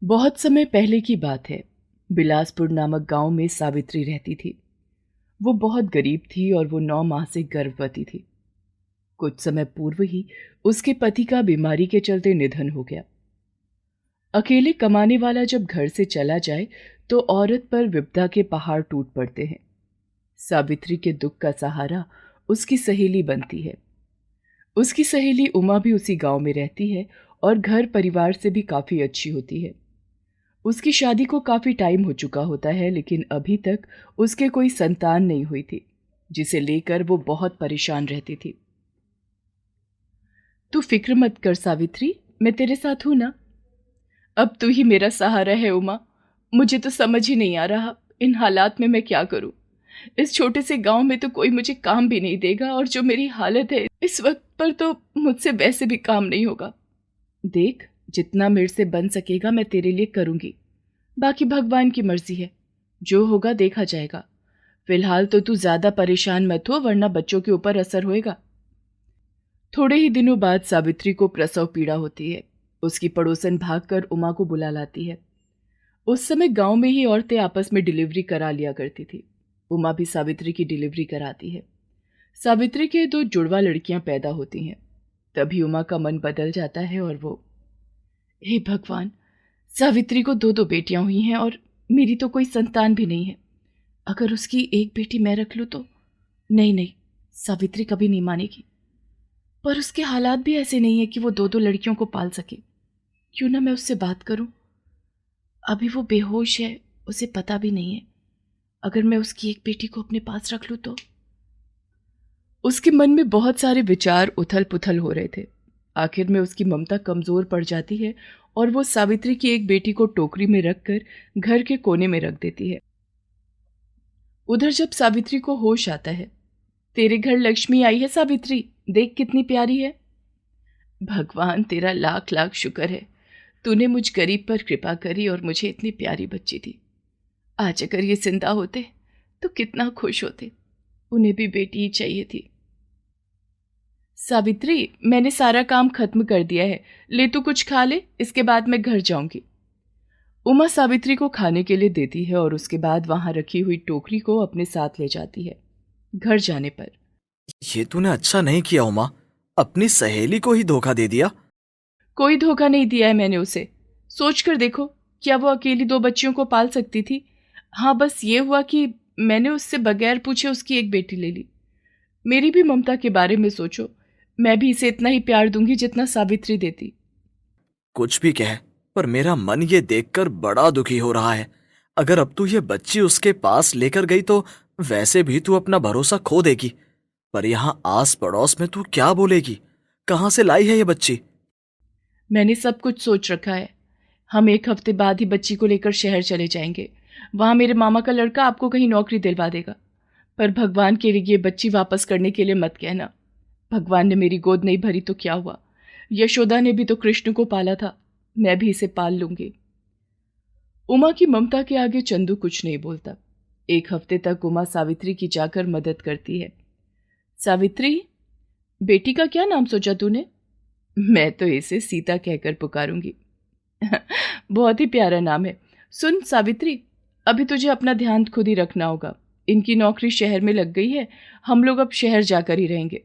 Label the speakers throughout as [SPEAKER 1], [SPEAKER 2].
[SPEAKER 1] बहुत समय पहले की बात है। बिलासपुर नामक गांव में सावित्री रहती थी। वो बहुत गरीब थी और वो 9 माह से गर्भवती थी। कुछ समय पूर्व ही उसके पति का बीमारी के चलते निधन हो गया। अकेले कमाने वाला जब घर से चला जाए तो औरत पर विपदा के पहाड़ टूट पड़ते हैं। सावित्री के दुख का सहारा उसकी सहेली बनती है। उसकी सहेली उमा भी उसी गांव में रहती है और घर परिवार से भी काफी अच्छी होती है। उसकी शादी को काफी टाइम हो चुका होता है, लेकिन अभी तक उसके कोई संतान नहीं हुई थी, जिसे लेकर वो बहुत परेशान रहती थी। तू फिक्र मत कर सावित्री, मैं तेरे साथ हूं ना। अब तू ही मेरा सहारा है उमा। मुझे तो समझ ही नहीं आ रहा इन हालात में मैं क्या करूं। इस छोटे से गांव में तो कोई मुझे काम भी नहीं देगा और जो मेरी हालत है इस वक्त पर तो मुझसे वैसे भी काम नहीं होगा। देख, जितना मेरे से बन सकेगा मैं तेरे लिए करूंगी। बाकी भगवान की मर्जी है, जो होगा देखा जाएगा। फिलहाल तो तू ज्यादा परेशान मत हो, वरना बच्चों के ऊपर असर होएगा। थोड़े ही दिनों बाद सावित्री को प्रसव पीड़ा होती है। उसकी पड़ोसन भागकर उमा को बुला लाती है। उस समय गांव में ही औरतें आपस में डिलीवरी करा लिया करती थी। उमा भी सावित्री की डिलीवरी कराती है। सावित्री के 2 जुड़वा लड़कियां पैदा होती हैं। तभी उमा का मन बदल जाता है और वो, हे भगवान, सावित्री को 2 बेटियां हुई हैं और मेरी तो कोई संतान भी नहीं है। अगर उसकी एक बेटी मैं रख लूं तो? नहीं नहीं, सावित्री कभी नहीं मानेगी। पर उसके हालात भी ऐसे नहीं है कि वो 2 लड़कियों को पाल सके। क्यों ना मैं उससे बात करूं। अभी वो बेहोश है, उसे पता भी नहीं है। अगर मैं उसकी एक बेटी को अपने पास रख लूं तो? उसके मन में बहुत सारे विचार उथल पुथल हो रहे थे। आखिर में उसकी ममता कमजोर पड़ जाती है और वो सावित्री की एक बेटी को टोकरी में रखकर घर के कोने में रख देती है। उधर जब सावित्री को होश आता है, तेरे घर लक्ष्मी आई है सावित्री, देख कितनी प्यारी है। भगवान तेरा लाख लाख शुक्र है, तूने मुझ गरीब पर कृपा करी और मुझे इतनी प्यारी बच्ची दी। आज अगर ये जिंदा होते तो कितना खुश होते। उन्हें भी बेटी ही चाहिए थी। सावित्री, मैंने सारा काम खत्म कर दिया है, ले तू कुछ खा ले, इसके बाद मैं घर जाऊंगी। उमा सावित्री को खाने के लिए देती है और उसके बाद वहां रखी हुई टोकरी को अपने साथ ले जाती है। घर जाने पर,
[SPEAKER 2] ये तूने अच्छा नहीं किया उमा, अपनी सहेली को ही धोखा दे दिया।
[SPEAKER 1] कोई धोखा नहीं दिया है मैंने उसे। सोच कर देखो, क्या वो अकेली 2 बच्चियों को पाल सकती थी? हाँ, बस ये हुआ कि मैंने उससे बगैर पूछे उसकी एक बेटी ले ली। मेरी भी ममता के बारे में सोचो, मैं भी इसे इतना ही प्यार दूंगी जितना सावित्री देती।
[SPEAKER 2] कुछ भी कह, पर मेरा मन ये देखकर बड़ा दुखी हो रहा है। अगर अब तू ये बच्ची उसके पास लेकर गई तो वैसे भी तू अपना भरोसा खो देगी। पर यहाँ आस पड़ोस में तू क्या बोलेगी? कहाँ से लाई है ये बच्ची?
[SPEAKER 1] मैंने सब कुछ सोच रखा है। हम 1 हफ्ते बाद ही बच्ची को लेकर शहर चले जाएंगे। वहां मेरे मामा का लड़का आपको कहीं नौकरी दिलवा देगा। पर भगवान के लिए ये बच्ची वापस करने के लिए मत कहना। भगवान ने मेरी गोद नहीं भरी तो क्या हुआ? यशोदा ने भी तो कृष्ण को पाला था, मैं भी इसे पाल लूंगी। उमा की ममता के आगे चंदू कुछ नहीं बोलता। 1 हफ्ते तक उमा सावित्री की जाकर मदद करती है। सावित्री, बेटी का क्या नाम सोचा तूने? मैं तो इसे सीता कहकर पुकारूंगी। बहुत ही प्यारा नाम है। सुन सावित्री, अभी तुझे अपना ध्यान खुद ही रखना होगा। इनकी नौकरी शहर में लग गई है, हम लोग अब शहर जाकर ही रहेंगे।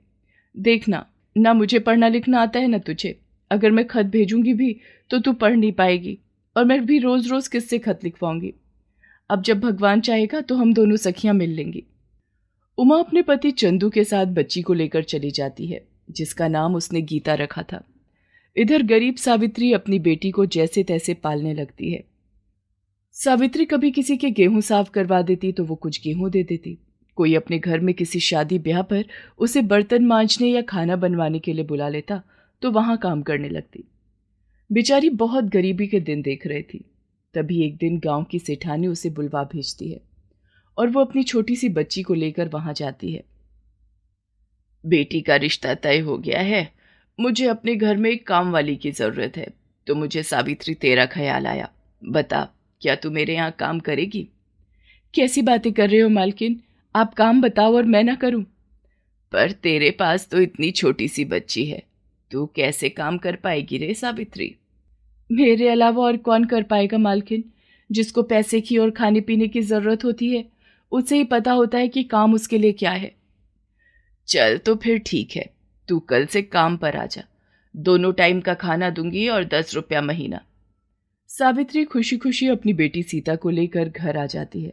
[SPEAKER 1] देखना, ना मुझे पढ़ना लिखना आता है ना तुझे। अगर मैं खत भेजूंगी भी तो तू पढ़ नहीं पाएगी, और मैं भी रोज रोज किससे खत लिखवाऊंगी। अब जब भगवान चाहेगा तो हम दोनों सखियां मिल लेंगी। उमा अपने पति चंदू के साथ बच्ची को लेकर चली जाती है, जिसका नाम उसने गीता रखा था। इधर गरीब सावित्री अपनी बेटी को जैसे तैसे पालने लगती है। सावित्री कभी किसी के गेहूं साफ करवा देती तो वो कुछ गेहूं दे देती। कोई अपने घर में किसी शादी ब्याह पर उसे बर्तन मांजने या खाना बनवाने के लिए बुला लेता तो वहां काम करने लगती। बेचारी बहुत गरीबी के दिन देख रही थी। तभी एक दिन गांव की सेठानी उसे बुलवा भेजती है और वो अपनी छोटी सी बच्ची को लेकर वहां जाती है। बेटी का रिश्ता तय हो गया है। मुझे अपने घर में एक काम वाली की जरूरत है, तो मुझे सावित्री तेरा ख्याल आया। बता, क्या तू मेरे यहाँ काम करेगी? कैसी बातें कर रहे हो मालकिन, आप काम बताओ और मैं ना करूं। पर तेरे पास तो इतनी छोटी सी बच्ची है, तू कैसे काम कर पाएगी रे सावित्री? मेरे अलावा और कौन कर पाएगा मालकिन? जिसको पैसे की और खाने पीने की जरूरत होती है उसे ही पता होता है कि काम उसके लिए क्या है। चल तो फिर ठीक है, तू कल से काम पर आ जा। दोनों टाइम का खाना दूंगी और 10 रुपया महीना। सावित्री खुशी खुशी अपनी बेटी सीता को लेकर घर आ जाती है।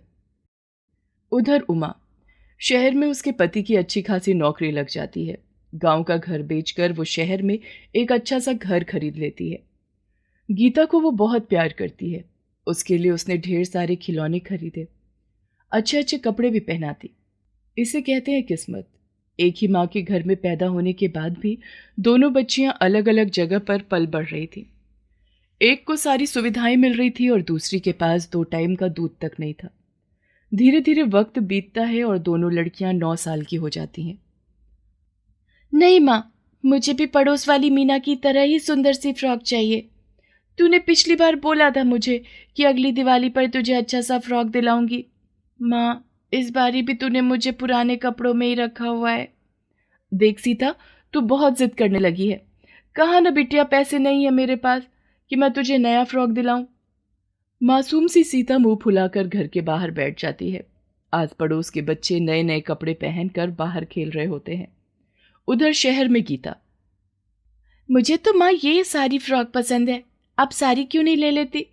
[SPEAKER 1] उधर उमा, शहर में उसके पति की अच्छी खासी नौकरी लग जाती है। गांव का घर बेचकर वो शहर में एक अच्छा सा घर खरीद लेती है। गीता को वो बहुत प्यार करती है। उसके लिए उसने ढेर सारे खिलौने खरीदे, अच्छे अच्छे कपड़े भी पहनाती। इसे कहते हैं किस्मत। एक ही माँ के घर में पैदा होने के बाद भी दोनों बच्चियां अलग अलग जगह पर पल बढ़ रही थी। एक को सारी सुविधाएं मिल रही थी और दूसरी के पास 2 टाइम का दूध तक नहीं था। धीरे धीरे वक्त बीतता है और दोनों लड़कियां 9 साल की हो जाती हैं। नहीं माँ, मुझे भी पड़ोस वाली मीना की तरह ही सुंदर सी फ्रॉक चाहिए। तूने पिछली बार बोला था मुझे कि अगली दिवाली पर तुझे अच्छा सा फ्रॉक दिलाऊंगी। माँ, इस बारी भी तूने मुझे पुराने कपड़ों में ही रखा हुआ है। देख सीता, तू बहुत जिद करने लगी है। कहा ना बिटिया, पैसे नहीं है मेरे पास कि मैं तुझे नया फ्रॉक दिलाऊं। मासूम सी सीता मुंह फुलाकर घर के बाहर बैठ जाती है। आस पड़ोस के बच्चे नए नए कपड़े पहनकर बाहर खेल रहे होते हैं। उधर शहर में गीता, मुझे तो माँ ये सारी फ्रॉक पसंद है, आप सारी क्यों नहीं ले लेती?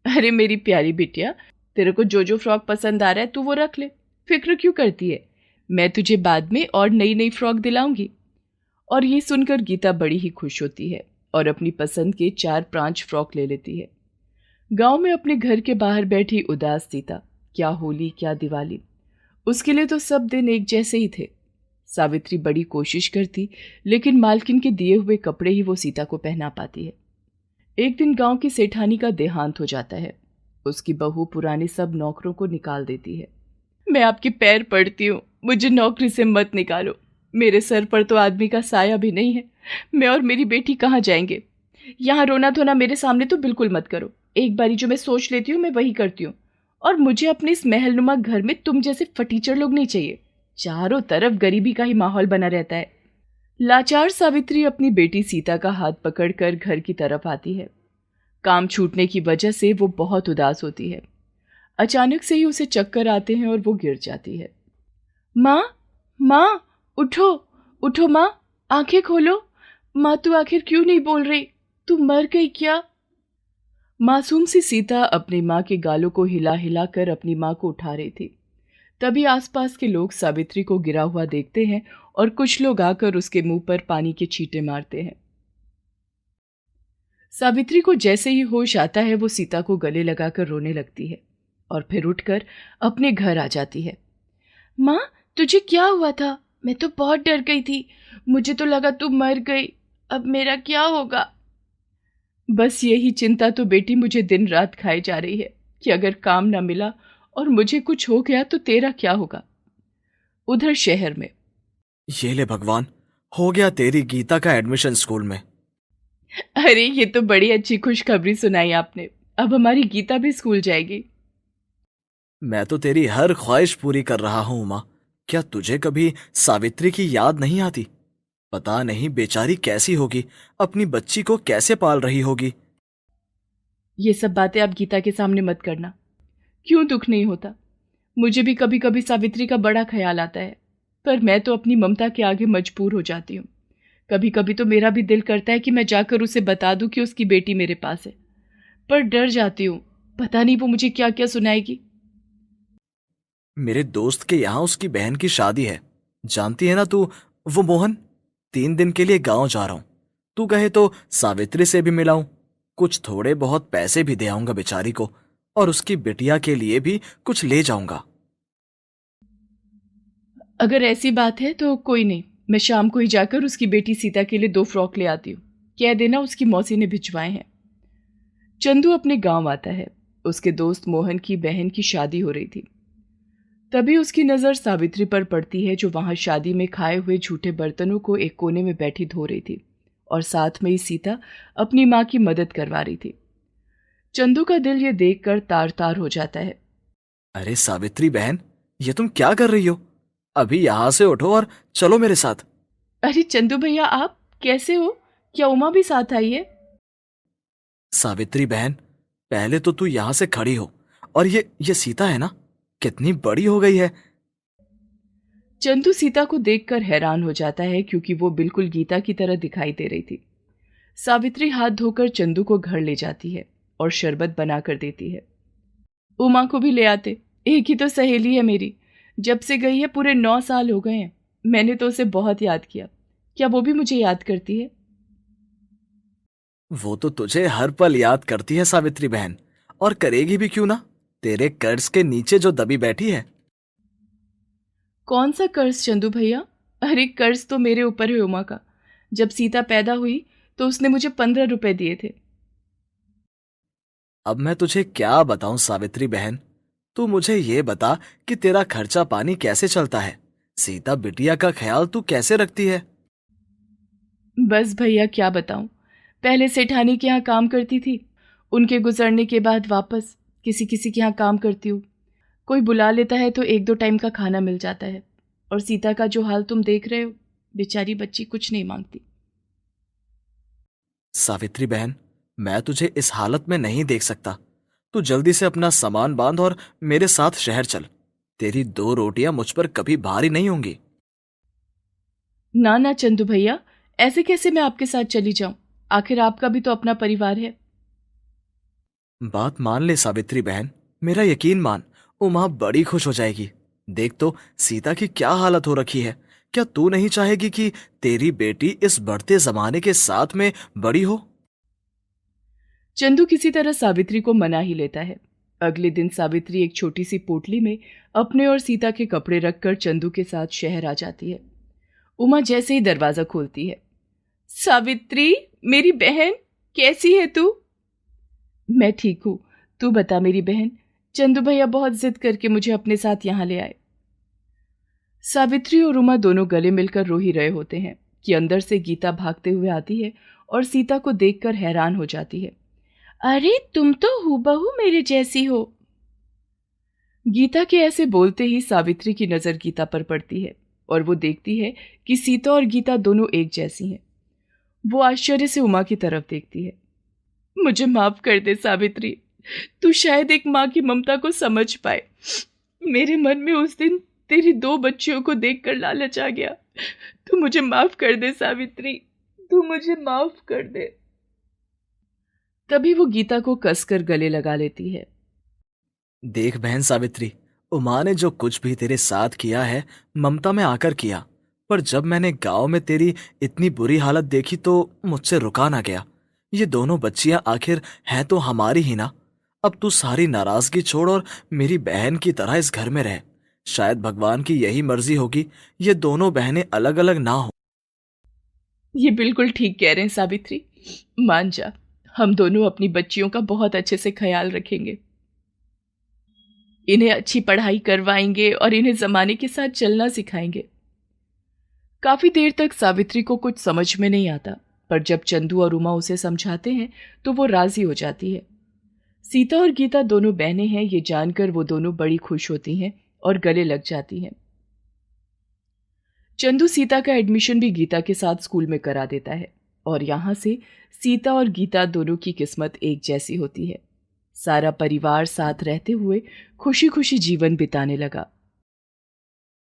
[SPEAKER 1] अरे मेरी प्यारी बिटिया, तेरे को जो जो फ्रॉक पसंद आ रहा है तू वो रख ले, फिक्र क्यों करती है? मैं तुझे बाद में और नई नई फ्रॉक दिलाऊंगी। और ये सुनकर गीता बड़ी ही खुश होती है और अपनी पसंद के 4-5 फ्रॉक ले लेती है। गांव में अपने घर के बाहर बैठी उदास सीता, क्या होली क्या दिवाली, उसके लिए तो सब दिन एक जैसे ही थे। सावित्री बड़ी कोशिश करती लेकिन मालकिन के दिए हुए कपड़े ही वो सीता को पहना पाती है। एक दिन गांव की सेठानी का देहांत हो जाता है। उसकी बहू पुराने सब नौकरों को निकाल देती है। मैं आपके पैर पड़ती हूँ, मुझे नौकरी से मत निकालो। मेरे सर पर तो आदमी का साया भी नहीं है। मैं और मेरी बेटी कहाँ जाएंगे? यहाँ रोना धोना मेरे सामने तो बिल्कुल मत करो। एक बारी जो मैं सोच लेती हूँ मैं वही करती हूँ। और मुझे अपने इस महलनुमा घर में तुम जैसे फटीचर लोग नहीं चाहिए। चारों तरफ गरीबी का ही माहौल बना रहता है। लाचार सावित्री अपनी बेटी सीता का हाथ पकड़कर घर की तरफ आती है। काम छूटने की वजह से वो बहुत उदास होती है। अचानक से ही उसे चक्कर आते हैं और वो गिर जाती है। माँ, माँ, उठो, उठो माँ, आंखें खोलो। माँ, तू आखिर क्यों नहीं बोल रही? तू मर गई क्या? मासूम सी सीता अपनी माँ के गालों को हिला हिला कर अपनी माँ को उठा रही थी। तभी आसपास के लोग सावित्री को गिरा हुआ देखते हैं और कुछ लोग आकर उसके मुंह पर पानी के छींटे मारते हैं। सावित्री को जैसे ही होश आता है वो सीता को गले लगाकर रोने लगती है और फिर उठकर अपने घर आ जाती है। माँ, तुझे क्या हुआ था? मैं तो बहुत डर गई थी। मुझे तो लगा तू मर गई। अब मेरा क्या होगा? बस यही चिंता तो बेटी मुझे दिन रात खाए जा रही है कि अगर काम ना मिला और मुझे कुछ हो गया तो तेरा क्या होगा? उधर शहर में,
[SPEAKER 2] ये ले भगवान, हो गया तेरी गीता का एडमिशन स्कूल में।
[SPEAKER 1] अरे ये तो बड़ी अच्छी खुशखबरी सुनाई आपने। अब हमारी गीता भी स्कूल जाएगी।
[SPEAKER 2] मैं तो तेरी हर ख्वाहिश पूरी कर रहा हूं उमा। क्या तुझे कभी सावित्री की याद नहीं आती? पता नहीं बेचारी कैसी होगी, अपनी बच्ची को कैसे पाल रही होगी।
[SPEAKER 1] ये सब बातें आप गीता के सामने मत करना। क्यों दुख नहीं होता? मुझे भी कभी कभी सावित्री का बड़ा ख्याल आता है, पर मैं तो अपनी ममता के आगे मजबूर हो जाती हूँ। कभी कभी तो मेरा भी दिल करता है कि मैं जाकर उसे बता दूं कि उसकी बेटी मेरे पास है, पर डर जाती हूँ। पता नहीं वो मुझे क्या क्या सुनाएगी।
[SPEAKER 2] मेरे दोस्त के यहाँ उसकी बहन की शादी है, जानती है ना तू, वो मोहन। 3 दिन के लिए गांव जा रहा हूं। तू कहे तो सावित्री से भी मिलाऊं, कुछ थोड़े बहुत पैसे भी दे आऊंगा बेचारी को, और उसकी बिटिया के लिए भी कुछ ले जाऊंगा।
[SPEAKER 1] अगर ऐसी बात है तो कोई नहीं, मैं शाम को ही जाकर उसकी बेटी सीता के लिए 2 फ्रॉक ले आती हूँ। कह देना उसकी मौसी ने भिजवाए हैं। चंदू अपने गांव आता है। उसके दोस्त मोहन की बहन की शादी हो रही थी। तभी उसकी नज़र सावित्री पर पड़ती है जो वहां शादी में खाए हुए झूठे बर्तनों को एक कोने में बैठी धो रही थी और साथ में ही सीता अपनी माँ की मदद करवा रही थी। चंदू का दिल ये देखकर तार तार हो जाता है।
[SPEAKER 2] अरे सावित्री बहन, ये तुम क्या कर रही हो? अभी यहां से उठो और चलो मेरे साथ।
[SPEAKER 1] अरे चंदू भैया, आप कैसे हो? क्या उमा भी साथ आई है?
[SPEAKER 2] सावित्री बहन, पहले तो तू यहां से खड़ी हो। और ये सीता है ना, कितनी बड़ी हो गई है।
[SPEAKER 1] चंदू सीता को देखकर हैरान हो जाता है क्योंकि वो बिल्कुल गीता की तरह दिखाई दे रही थी। सावित्री हाथ धोकर चंदू को घर ले जाती है और शरबत बना कर देती है। उमा को भी ले आते, एक ही तो सहेली है मेरी। जब से गई है पूरे 9 साल हो गए हैं। मैंने तो उसे बहुत याद किया। क्या वो भी मुझे याद करती है?
[SPEAKER 2] वो तो तुझे हर पल याद करती है सावित्री बहन, और करेगी भी क्यों ना, तेरे कर्ज के नीचे जो दबी बैठी है।
[SPEAKER 1] कौन सा कर्ज चंदू भैया? अरे कर्ज तो मेरे ऊपर है उमा का। जब सीता पैदा हुई तो उसने मुझे 15 रुपए दिए थे।
[SPEAKER 2] अब मैं तुझे क्या बताऊं सावित्री बहन, तू मुझे ये बता कि तेरा खर्चा पानी कैसे चलता है। सीता बिटिया का ख्याल तू कैसे रखती है।
[SPEAKER 1] बस भैया क्या बताऊं। पहले सेठानी के यहाँ काम करती थी, उनके गुजरने के बाद वापस किसी किसी के यहाँ काम करती हूँ। कोई बुला लेता है तो 1-2 टाइम का खाना मिल जाता है। और सीता का जो हाल तुम देख रहे हो, बेचारी बच्ची कुछ नहीं मांगती।
[SPEAKER 2] सावित्री बहन, मैं तुझे इस हालत में नहीं देख सकता। तू जल्दी से अपना सामान बांध और मेरे साथ शहर चल। तेरी 2 रोटियां मुझ पर कभी भारी नहीं होंगी।
[SPEAKER 1] ना ना चंदू भैया, ऐसे कैसे मैं आपके साथ चली जाऊं? आखिर आपका भी तो अपना परिवार है।
[SPEAKER 2] बात मान ले सावित्री बहन, मेरा यकीन मान, उमा बड़ी खुश हो जाएगी। देख तो सीता की क्या हालत हो रखी है। क्या तू नहीं चाहेगी कि तेरी बेटी इस बढ़ते जमाने के साथ में बड़ी हो।
[SPEAKER 1] चंदू किसी तरह सावित्री को मना ही लेता है। अगले दिन सावित्री एक छोटी सी पोटली में अपने और सीता के कपड़े रखकर चंदू के साथ शहर आ जाती है। उमा जैसे ही दरवाजा खोलती है, सावित्री मेरी बहन, कैसी है तू? मैं ठीक हूं, तू बता मेरी बहन। चंदू भैया बहुत जिद करके मुझे अपने साथ यहां ले आए। सावित्री और उमा दोनों गले मिलकर रो ही रहे होते हैं कि अंदर से गीता भागते हुए आती है और सीता को देखकर हैरान हो जाती है। अरे तुम तो हूबहू मेरे जैसी हो। गीता के ऐसे बोलते ही सावित्री की नजर गीता पर पड़ती है और वो देखती है कि सीता और गीता दोनों एक जैसी हैं। वो आश्चर्य से उमा की तरफ देखती है। मुझे माफ कर दे सावित्री, तू शायद एक माँ की ममता को समझ पाए। मेरे मन में उस दिन तेरी 2 बच्चियों को देखकर लालच आ गया। तू मुझे माफ कर दे सावित्री, तू मुझे माफ कर दे। तभी वो गीता को कसकर गले लगा लेती है।
[SPEAKER 2] देख बहन सावित्री, उमा ने जो कुछ भी तेरे साथ किया है ममता में आकर किया, पर जब मैंने गांव में तेरी इतनी बुरी हालत देखी तो मुझसे रुका ना गया। ये दोनों बच्चियां आखिर हैं तो हमारी ही ना। अब तू सारी नाराजगी छोड़ और मेरी बहन की तरह इस घर में रह। शायद भगवान की यही मर्जी होगी, ये दोनों बहनें अलग अलग ना हो।
[SPEAKER 1] ये बिल्कुल ठीक कह रहे हैं सावित्री, मान जा। हम दोनों अपनी बच्चियों का बहुत अच्छे से ख्याल रखेंगे। इन्हें अच्छी पढ़ाई करवाएंगे और इन्हें जमाने के साथ चलना सिखाएंगे। काफी देर तक सावित्री को कुछ समझ में नहीं आता, पर जब चंदू और उमा उसे समझाते हैं तो वो राजी हो जाती है। सीता और गीता दोनों बहनें हैं, ये जानकर वो दोनों बड़ी खुश होती हैं और गले लग जाती हैं। चंदू सीता का एडमिशन भी गीता के साथ स्कूल में करा देता है और यहां से सीता और गीता दोनों की किस्मत एक जैसी होती है। सारा परिवार साथ रहते हुए खुशी खुशी जीवन बिताने लगा।